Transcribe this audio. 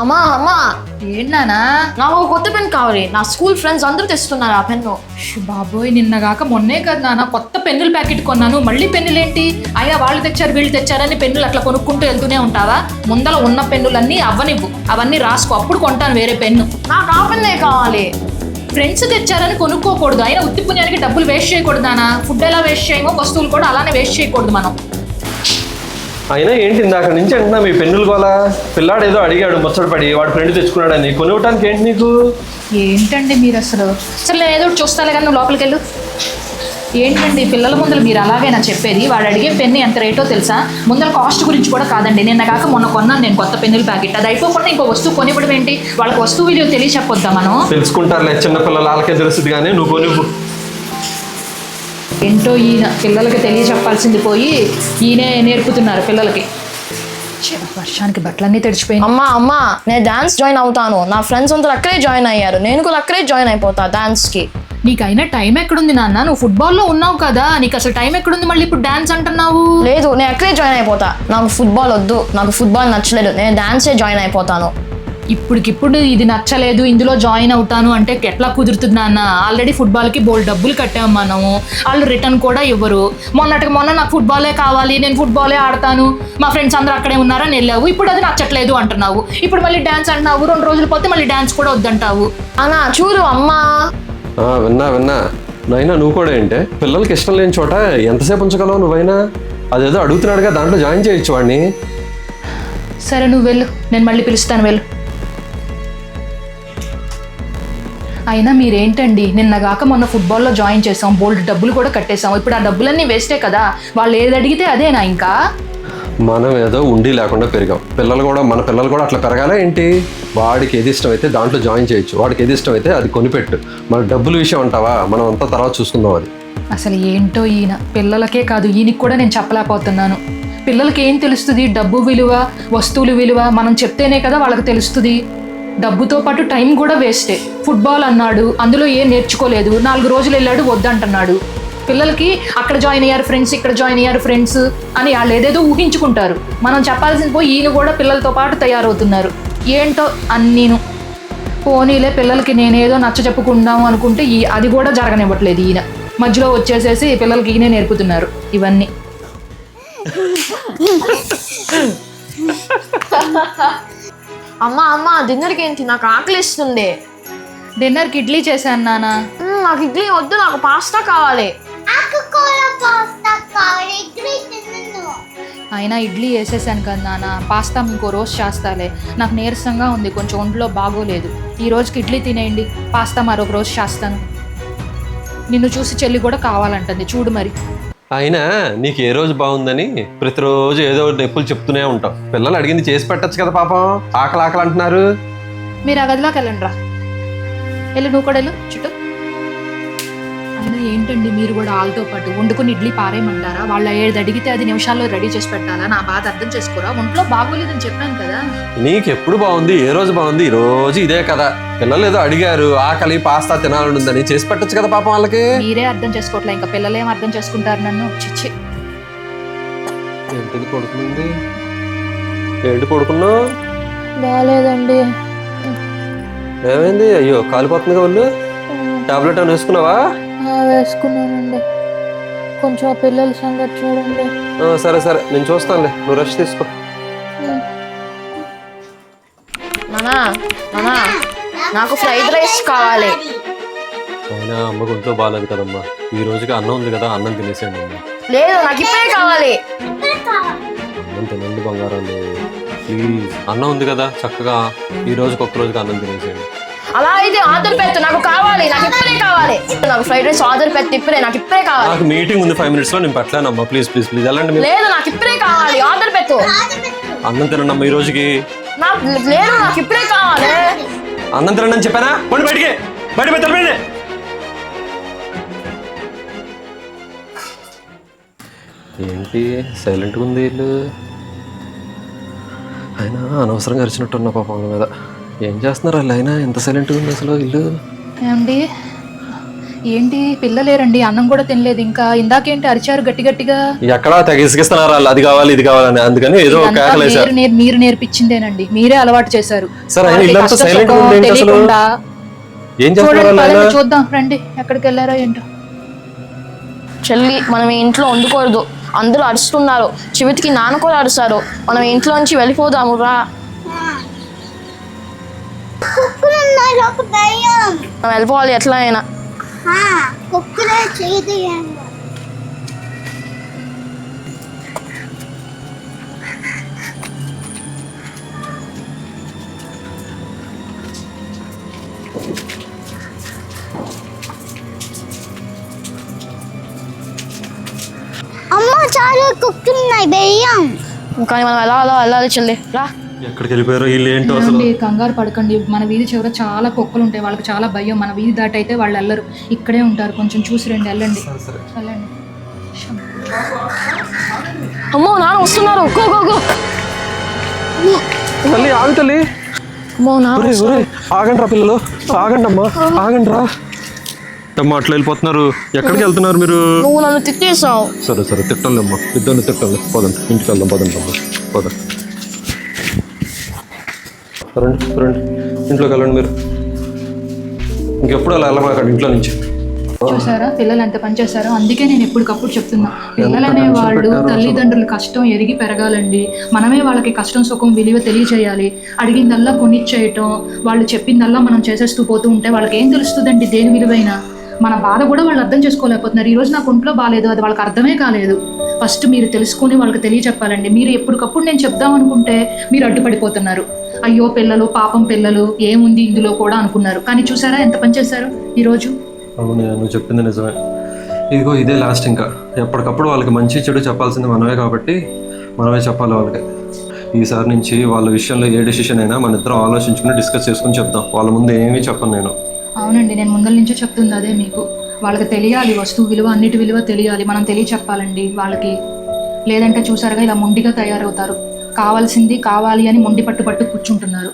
అమ్మా అమ్మా ఏంటన్నా? నాకు కొత్త పెన్ కావాలి. నా స్కూల్ ఫ్రెండ్స్ అందరూ తెస్తున్నారు ఆ పెన్ను. బాబోయ్, నిన్నగాక మొన్నే కదా నాన్న కొత్త పెన్నుల ప్యాకెట్ కొన్నాను. మళ్ళీ పెన్నులేంటి? అయ్యా వాళ్ళు తెచ్చారు వీళ్ళు తెచ్చారని పెన్నులు అట్లా కొనుక్కుంటూ వెళ్తూనే ఉంటావా? ముందర ఉన్న పెన్నులన్నీ అవ్వనివ్వు, అవన్నీ రాసుకో, అప్పుడు కొంటాను వేరే పెన్ను. నాకు ఆ పెన్నే కావాలి. ఫ్రెండ్స్ తెచ్చారని కొనుక్కోకూడదు. అయినా ఉత్తి పుణ్యానికి డబ్బులు వేస్ట్ చేయకూడదు నాన్న. ఫుడ్ ఎలా వేస్ట్ చేయమో వస్తువులు కూడా అలానే వేస్ట్ చేయకూడదు మనం. అయినా ఏంటి ఇందాక నుంచి అంటున్నా మీ పెన్నులు గోలా? పిల్లాడు ఏదో అడిగాడు ముచ్చటపడి, వాడు ఫ్రెండ్ తెచ్చుకున్నాడని. కొనివ్వటానికి ఏంటి నీకు? ఏంటండి మీరు అసలు? సరే నేను ఏదో ఒకటి చూస్తాలే కానీ నువ్వు లోపలికి వెళ్ళు. ఏంటండి పిల్లల ముందర మీరు అలాగైనా చెప్పేది? వాడు అడిగే పెన్ను ఎంత రేటో తెలుసా? ముందర కాస్ట్ గురించి కూడా కాదండి. నిన్న కాక మొన్న కొన్నాను నేను కొత్త పెన్నుల ప్యాకెట్. అది అయిపోకుండా ఇంకో వస్తువు కొనివ్వడం ఏంటి? వాళ్ళకి వస్తువు విలువ తెలియచెప్పొద్దా మనం? తెలుసుకుంటారులే, చిన్న పిల్లలు వాళ్ళకే తెలుస్తుంది కానీ నువ్వు కొనివ్వు. ఏంటో ఈయన పిల్లలకి తెలియచెప్పాల్సింది పోయి ఈయనే నేర్పుతున్నారు పిల్లలకి. వర్షానికి బట్టలన్నీ తడిచిపోయింది. అమ్మా అమ్మా నేను డాన్స్ జాయిన్ అవుతాను. నా ఫ్రెండ్స్ అందరూ అక్కడే జాయిన్ అయ్యారు. నేను కూడా అక్కడే జాయిన్ అయిపోతా డాన్స్కి. నీకైనా టైం ఎక్కడుంది నాన్న? నువ్వు ఫుట్బాల్లో ఉన్నావు కదా, నీకు అసలు టైం ఎక్కడుంది? మళ్ళీ ఇప్పుడు డాన్స్ అంటున్నావు. లేదు, నేను అక్కడే జాయిన్ అయిపోతా. నాకు ఫుట్బాల్ వద్దు, నాకు ఫుట్బాల్ నచ్చలేదు. నేను డాన్సే జాయిన్ అయిపోతాను. ఇప్పటికిప్పుడు ఇది నచ్చలేదు ఇందులో జాయిన్ అవుతాను అంటే ఎట్లా కుదురుతుంది నాన్న? ఆల్రెడీ ఫుట్బాల్కి బోల్డ్ డబ్బులు కట్టాము మనము. వాళ్ళు రిటర్న్ కూడా ఇవ్వరు. మొన్నటికి మొన్న నాకు ఫుట్బాలే కావాలి, నేను ఫుట్బాలే ఆడతాను, మా ఫ్రెండ్స్ అందరూ అక్కడే ఉన్నారని వెళ్ళావు. ఇప్పుడు అది నచ్చట్లేదు అంటున్నావు. ఇప్పుడు మళ్ళీ డాన్స్ అంటున్నావు. 2 రోజులు పోతే మళ్ళీ డాన్స్ కూడా వద్దంటావు. అన్నా చూడు అమ్మా. విన్నా నైనా నువ్వు కూడా ఏంటే? పిల్లలకి ఇష్టం లేని చోట ఎంతసేపు ఉంచగలవు నువ్వైనా? అదేదో అడుగుతున్నాడుగా, దాంట్లో జాయిన్ చేయొచ్చు వాడిని. సరే నువ్వు వెళ్ళు, నేను మళ్ళీ పిలుస్తాను, వెళ్ళు. అయినా మీరేంటండి, నిన్నగాక మొన్న ఫుట్బాల్లో జాయిన్ చేసాం, బోల్డ్ డబ్బులు కూడా కట్టేసాం. ఇప్పుడు ఆ డబ్బులన్నీ వేస్టే కదా. వాళ్ళు ఏది అడిగితే అదేనా ఇంకా? మనం ఏదో ఉండి లేకుండా పెరిగాం. మన పిల్లలు కూడా అట్లా పెరగాలా ఏంటి? వాడికి ఏది ఇష్టమైతే దాంట్లో జాయిన్ చేయొచ్చు, వాడికి ఏది ఇష్టమైతే అది కొనిపెట్టు. మన డబ్బుల విషయం అంటావా? మనం అంతా తర్వాత చూసుకుందాం అది. అసలు ఏంటో ఈయన, పిల్లలకే కాదు ఈయనకి కూడా నేను చెప్పలేకపోతున్నాను. పిల్లలకి ఏం తెలుస్తుంది? డబ్బు విలువ, వస్తువుల విలువ మనం చెప్తేనే కదా వాళ్ళకి తెలుస్తుంది. డబ్బుతో పాటు టైం కూడా వేస్టే. ఫుట్బాల్ అన్నాడు, అందులో ఏం నేర్చుకోలేదు. 4 రోజులు వెళ్ళాడు, వద్దంటున్నాడు. పిల్లలకి అక్కడ జాయిన్ అయ్యారు ఫ్రెండ్స్, ఇక్కడ జాయిన్ అయ్యారు ఫ్రెండ్స్ అని వాళ్ళు ఏదేదో ఊహించుకుంటారు. మనం చెప్పాల్సింది పోయి ఈయన కూడా పిల్లలతో పాటు తయారవుతున్నారు. ఏంటో అన్నీను. పోనీలే, పిల్లలకి నేనేదో నచ్చ చెప్పుకుందాము అనుకుంటే అది కూడా జరగనివ్వట్లేదు ఈయన. మధ్యలో వచ్చేసేసి పిల్లలకి ఈయనే నేర్పుతున్నారు ఇవన్నీ. అమ్మా అమ్మా డిన్నర్కి ఏంటి? నాకు ఆకలిస్తుంది. డిన్నర్కి ఇడ్లీ చేశాను నాన్న. నాకు ఇడ్లీ వద్దు, నాకు పాస్తా కావాలి. అయినా ఇడ్లీ వేసేసాను కదా నాన్న, పాస్తా ఇంకో రోజు చేస్తాలే. నాకు నీరసంగా ఉంది, కొంచెం ఒంట్లో బాగోలేదు. ఈ రోజుకి ఇడ్లీ తినేయండి, పాస్తా మరొక రోజు చేస్తాను. నిన్ను చూసి చెల్లి కూడా కావాలంటుంది, చూడు మరి. అయినా నీకు ఏ రోజు బాగుందని ప్రతిరోజు ఏదో నొప్పులు చెప్తూనే ఉంటావు. పిల్లలు అడిగింది చేసి పెట్టచ్చు కదా పాపం. ఆకలి అంటున్నారు. మీరు ఆ గదిలోకి వెళ్ళండి రా. వెళ్ళు, నువ్వు కూడా వెళ్ళు చుట్టూ. అయినా ఏంటండి మీరు కూడా వాళ్ళతో పాటు వండుకుని ఇడ్లీ పారేయమంటారా? వాళ్ళు ఏది అడిగితే 10 నిమిషాల్లో రెడీ చేసి పెట్టాలా? నా బాధ అర్థం చేసుకోరా? ఒంట్లో బాగోలేదని చెప్పాను కదా. నీకు ఎప్పుడు బాగుంది? ఏ రోజు బాగుంది? ఈ రోజు ఇదే కదా. పిల్లలు ఏదో అడిగారు, ఆకలి పాస్తా తినాలనుందని చేసి పెట్టచ్చు కదా పాపం వాళ్ళకి. మీరే అర్థం చేసుకోవట్లే, ఇంకా పిల్లలు ఏం అర్థం చేసుకుంటారు నన్ను? చిచ్చి. ఏంటిది పడుకుంది? ఏంటి పడుకున్నావు? బాగాలేదండి. ఏమైంది? అయ్యో కాలిపోతుందిగా ఒళ్ళు. టాబ్లెట్ ఏమైనా వేసుకున్నావా? వేసుకున్నానండి. కొంచెం ఆ పిల్లల సంగతి చూడండి. సరే సరే, నేను చూస్తానులే, నువ్వు రెస్ట్ తీసుకో. నానా నానా నాకు ఫ్రైడ్ రైస్ కావాలి. అయినా అమ్మ ఒంట్లో బాగాలేదు కదమ్మా. ఈ రోజుకి అన్నం ఉంది కదా, అన్నం తినేసేయండి అమ్మా. లేదు, నాకు ఇప్పుడే కావాలి. అన్నం తినండి బంగారం, ప్లీజ్. అన్నం ఉంది కదా, చక్కగా ఈ రోజుకి ఒక్క రోజుకి అన్నం తినేసేయండి. అలా అయితే ఆర్డర్ పెట్టు, నాకు కావాలి, నాకు ఇప్పుడే కావాలి. నాకు ఫ్రైడ్ రైస్ ఆర్డర్ పెట్టు ఇప్పుడే, నాకు ఇప్పుడే కావాలి. నాకు మీటింగ్ ఉంది 5 minutes లో, నేను పెట్టలేనమ్మా. ప్లీజ్ ప్లీజ్ ప్లీజ్ వెళ్ళండి. లేదు, నాకు ఇప్పుడే కావాలి, ఆర్డర్ పెట్టు. అన్నం తినండి అమ్మా ఈ రోజుకి. లేదు, నాకు ఇప్పుడే కావాలి. అన్నం తినండి అని చెప్పానా? పండి బయటికి, బయట పెట్టండి. ఏంటి సైలెంట్గా ఉంది వీళ్ళు? అయినా అనవసరంగా అరిచినట్టున్న పాపం మీద. ఏం చేస్తున్నారు వాళ్ళు? అయినా ఎంత సైలెంట్గా ఉంది అసలు వీళ్ళు. ఏమండి ఏంటి పిల్లలేరండి, అన్నం కూడా తినలేదు ఇంకా. ఇందాకేంటి అరిచారు గట్టి గట్టిగా? ఎక్కడా తెగ ఇసుకిస్తున్నారు వాళ్ళు, అది కావాలి ఇది కావాలని. అందుకని ఏదో ఇదంతా కేకలేసారు. మీరు నేర్పించిందేనండి, మీరే అలవాటు చేశారు. సరే ఆయన ఇల్లంతా కష్టం సైలెంట్ సుఖం ఉంది ఏంటి అసలు? తెలియకుండా. ఏం చేస్తున్నారు చూడండి, వాళ్ళు ఆయన? పదండి చూద్దాం రండి, ఎక్కడికి వెళ్ళారో ఏంటో. చెల్లి మనం ఈ ఇంట్లో ఉండకూడదు, అందరూ అరుస్తున్నారు, చివరికి నాన్న కూడా అరుస్తారు. మనం ఇంట్లో నుంచి వెళ్ళిపోదాము రా. కుక్కలున్నారు, ఒక దయ్యం. మనం వెళ్ళిపోవాలి ఎట్లా అయినా. కుక్కలే చేయదయ్యాను. అమ్మ చాలా కుక్కలున్నాయి, దయ్యం. కానీ మనం ఎలా వెళ్ళాలి చెల్లి రా. ఎక్కడికి వెళ్ళిపోయారు వీళ్ళు ఏంటో అసలు? ఏమండి, కంగారు పడకండి. మన వీధి చివర చాలా కుక్కలు ఉంటాయి, వాళ్ళకి చాలా భయం. మన వీధి దాటి అయితే వాళ్ళు వెళ్ళరు, ఇక్కడే ఉంటారు. కొంచెం చూసి రండి, వెళ్ళండి వెళ్ళండి. అమ్మో నాన్న వస్తున్నారు, గో గో గో. తల్లి ఆగు తల్లి. అమ్మో నాన్న ఆగండి రా పిల్లలు, ఆగండి అమ్మా, ఆగండి రా అమ్మా. అట్లా వెళ్ళిపోతున్నారు, ఎక్కడికి వెళ్తున్నారు మీరు? నువ్వు నన్ను తిట్టేసావు. సరే సరే తిట్టండి అమ్మా, ఇద్దరిని తిట్టండి. పదండి ఇంటికి వెళ్దాం, పదండి అమ్మా పదండి. రండి రండి ఇంట్లోకి వెళ్ళండి మీరు. ఇంకెప్పుడు అలా వెళ్ళమాకండి ఇంట్లో నుంచి. చూసారా పిల్లలు ఎంత పని చేశారో? అందుకే నేను ఎప్పటికప్పుడు చెప్తున్నా, పిల్లలు అనే వాళ్ళు తల్లిదండ్రులు కష్టం ఎరిగి పెరగాలండి. మనమే వాళ్ళకి కష్టం సుఖం విలువ తెలియచేయాలి. అడిగిందల్లా కొనిచ్చేయటం, వాళ్ళు చెప్పిందల్లా మనం చేసేస్తూ పోతూ ఉంటే వాళ్ళకి ఏం తెలుస్తుందండి దేని విలువైనా? మన బాధ కూడా వాళ్ళు అర్థం చేసుకోలేకపోతున్నారు. ఈరోజు నాకు ఒంట్లో బాగాలేదు, అది వాళ్ళకి అర్థమే కాలేదు. ఫస్ట్ మీరు తెలుసుకుని వాళ్ళకి తెలియచెప్పాలండి. మీరు ఎప్పటికప్పుడు నేను చెప్దాం అనుకుంటే మీరు అడ్డుపడిపోతున్నారు. అయ్యో పిల్లలు, పాపం పిల్లలు, ఏముంది ఇందులో కూడా అనుకున్నారు. కానీ చూసారా ఎంత పని చేశారు ఈరోజు? అవును నువ్వు చెప్పింది నిజమే. ఇదిగో ఇదే లాస్ట్. ఇంకా ఎప్పటికప్పుడు వాళ్ళకి మంచి చెడు చెప్పాల్సింది మనమే కాబట్టి మనమే చెప్పాలి వాళ్ళకి. ఈసారి నుంచి వాళ్ళ విషయంలో ఏ డెసిషన్ అయినా మన ఇద్దరం ఆలోచించుకుని డిస్కస్ చేసుకుని చెప్దాం. వాళ్ళ ముందు ఏమీ చెప్పను నేను. అవునండి, నేను ముందల నుంచే చెప్తుంది అదే. మీకు వాళ్ళకి తెలియాలి, వస్తువు విలువ అన్నిటి విలువ తెలియాలి. మనం తెలియచెప్పాలండి వాళ్ళకి. లేదంటే చూసారుగా ఇలా మొండిగా తయారవుతారు. కావాల్సింది కావాలి అని మొండి పట్టు కూర్చుంటున్నారు.